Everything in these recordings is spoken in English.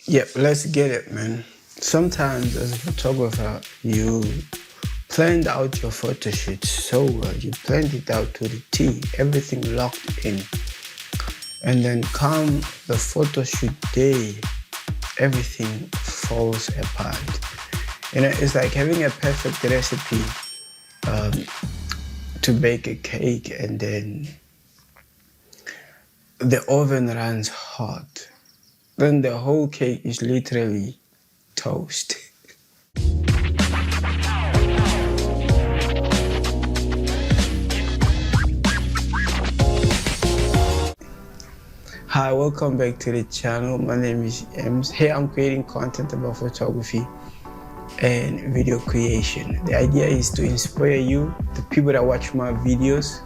Yep, let's get it, man. Sometimes as a photographer, you planned out your photo shoot so well. You planned it out to the T, everything locked in. And then come the photo shoot day, everything falls apart. It's like having a perfect recipe to bake a cake and then the oven runs hot. Then the whole cake is literally toast. Hi, welcome back to the channel. My name is Ems. Here I'm creating content about photography and video creation. The idea is to inspire you, the people that watch my videos,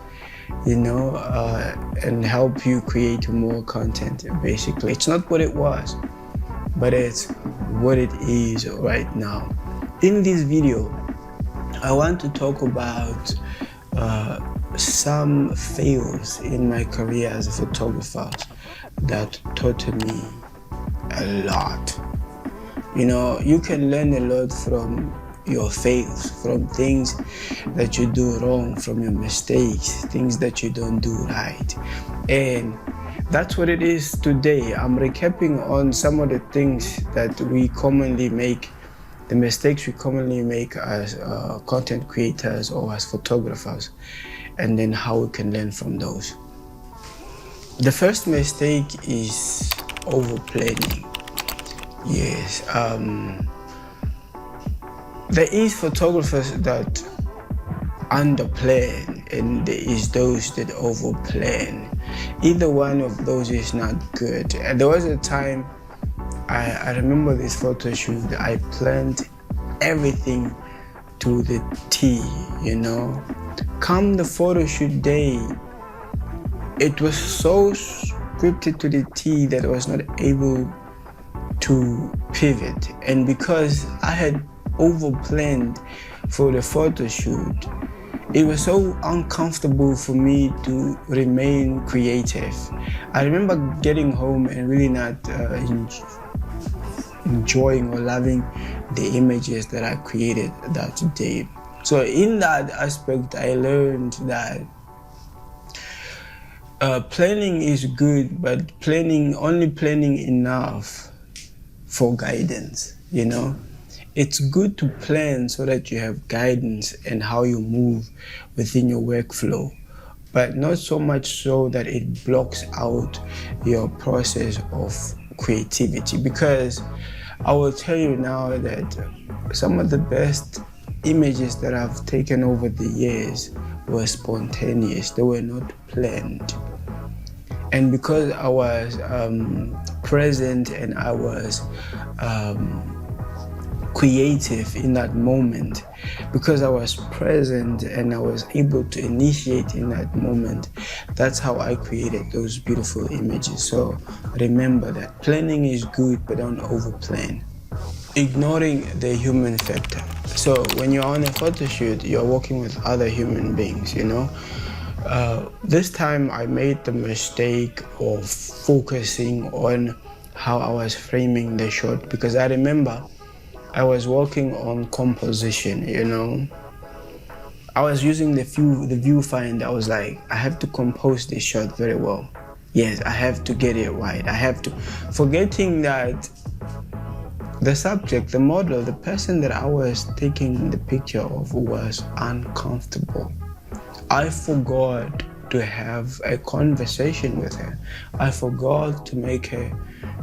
and help you create more content. Basically, it's not what it was, but it's what it is right now. In this video, I want to talk about some fails in my career as a photographer that taught me a lot. You can learn a lot from your fails, from things that you do wrong, from your mistakes, things that you don't do right. And that's what it is today. I'm recapping on some of the things that we commonly make, the mistakes we commonly make as content creators or as photographers, and then how we can learn from those. The first mistake is over-planning. Yes, there is photographers that under-plan and there is those that over-plan. Either one of those is not good. And there was a time, I remember this photo shoot, I planned everything to the T, Come the photo shoot day, it was so scripted to the T that I was not able to pivot. And because I had over-planned for the photo shoot, it was so uncomfortable for me to remain creative. I remember getting home and really not enjoying or loving the images that I created that day. So in that aspect, I learned that planning is good, but only planning enough for guidance, It's good to plan so that you have guidance and how you move within your workflow, but not so much so that it blocks out your process of creativity. Because I will tell you now that some of the best images that I've taken over the years were spontaneous. They were not planned. And because I was present and I was creative in that moment, because I was present and I was able to initiate in that moment, that's how I created those beautiful images. So remember that planning is good, but don't over-plan. Ignoring the human factor. So when you're on a photo shoot, you're working with other human beings, This time I made the mistake of focusing on how I was framing the shot, because I remember I was working on composition, I was using the viewfinder. I was like, I have to compose this shot very well. Yes, I have to get it right. I have to, forgetting that the subject, the model, the person that I was taking the picture of was uncomfortable. I forgot to have a conversation with her. I forgot to make her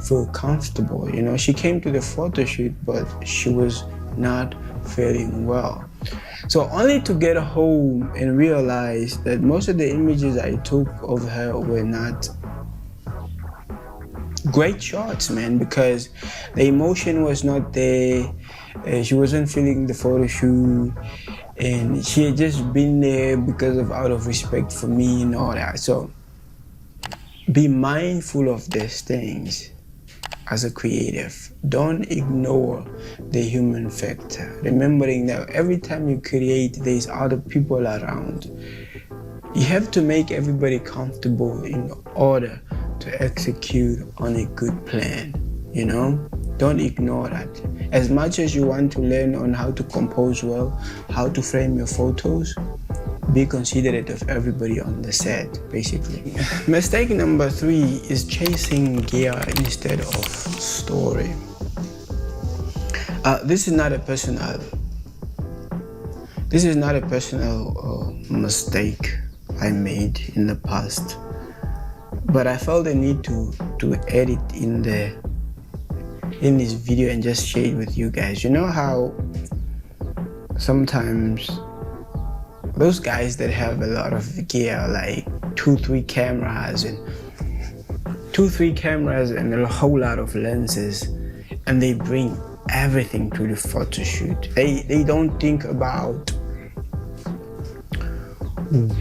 feel comfortable. She came to the photo shoot, but she was not feeling well. So only to get home and realize that most of the images I took of her were not great shots, man, because the emotion was not there. She wasn't feeling the photo shoot, and she had just been there because of out of respect for me and all that. So be mindful of these things as a creative. Don't ignore the human factor, remembering that every time you create, there's other people around. You have to make everybody comfortable in order to execute on a good plan, Don't ignore that. As much as you want to learn on how to compose well, how to frame your photos, be considerate of everybody on the set, basically. Mistake number 3 is chasing gear instead of story. This is not a personal mistake I made in the past, but I felt the need to edit in this video and just share it with you guys. You know how sometimes those guys that have a lot of gear, like 2-3 cameras and a whole lot of lenses, and they bring everything to the photo shoot. They don't think about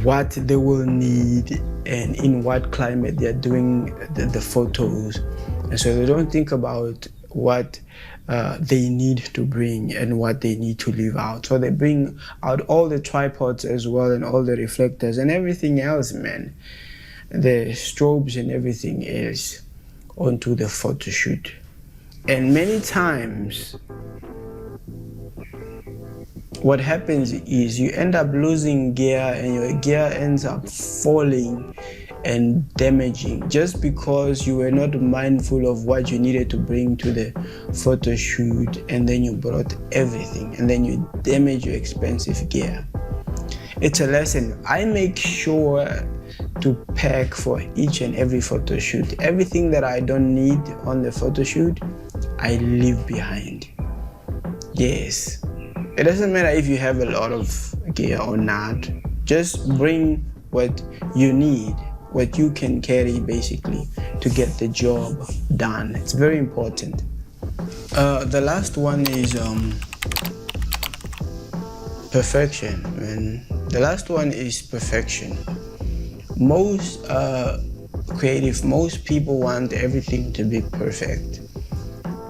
what they will need and in what climate they're doing the photos, and so they don't think about what they need to bring and what they need to leave out. So they bring out all the tripods as well and all the reflectors and everything else, man, the strobes and everything else onto the photo shoot. And many times what happens is you end up losing gear and your gear ends up falling and damaging just because you were not mindful of what you needed to bring to the photo shoot, and then you brought everything and then you damage your expensive gear. It's a lesson. I make sure to pack for each and every photo shoot. Everything that I don't need on the photo shoot, I leave behind. Yes. It doesn't matter if you have a lot of gear or not. Just bring what you need, what you can carry basically to get the job done. It's very important. The last one is perfection, man. The last one is perfection. Most people want everything to be perfect,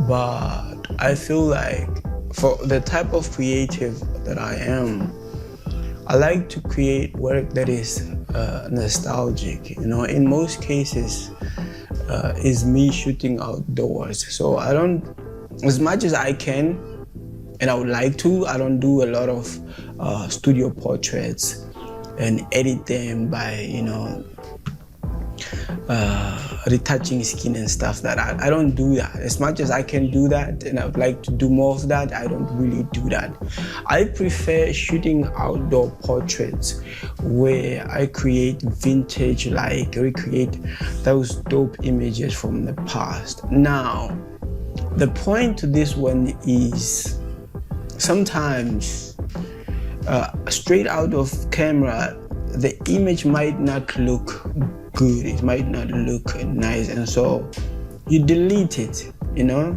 but I feel like for the type of creative that I am, I like to create work that is nostalgic. You know, in most cases, is me shooting outdoors. So I don't, as much as I can, and I would like to, I don't do a lot of studio portraits and edit them by, you know, retouching skin and stuff. That I don't do that. As much as I can do that and I would like to do more of that, I don't really do that. I prefer shooting outdoor portraits where I create vintage, like recreate those dope images from the past. Now, the point to this one is sometimes straight out of camera, the image might not look good, it might not look nice, and so you delete it, you know.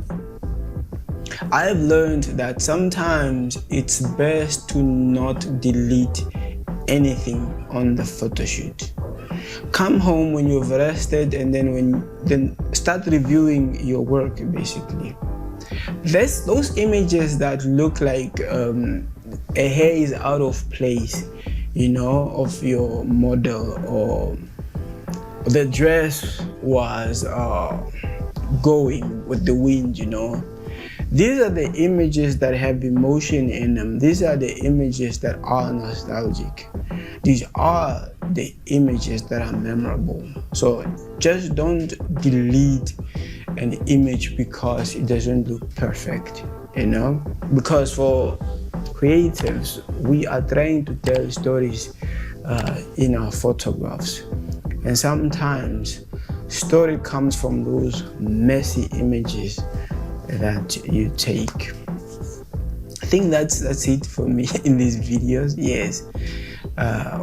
I've learned that sometimes it's best to not delete anything on the photo shoot. Come home when you've rested and then start reviewing your work basically. Those images that look like a hair is out of place, you know, of your model, or the dress was going with the wind, you know. These are the images that have emotion in them. These are the images that are nostalgic. These are the images that are memorable. So just don't delete an image because it doesn't look perfect, you know. Because for creatives, we are trying to tell stories in our photographs. And sometimes story comes from those messy images that you take. I think that's it for me in these videos. Yes.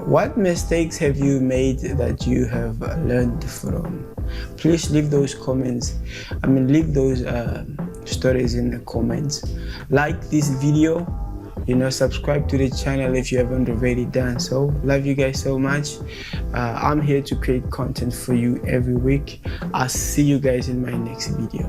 What mistakes have you made that you have learned from? Please leave those comments. Leave those stories in the comments. Like this video. You know, subscribe to the channel if you haven't already done so. Love you guys so much. I'm here to create content for you every week. I'll see you guys in my next video.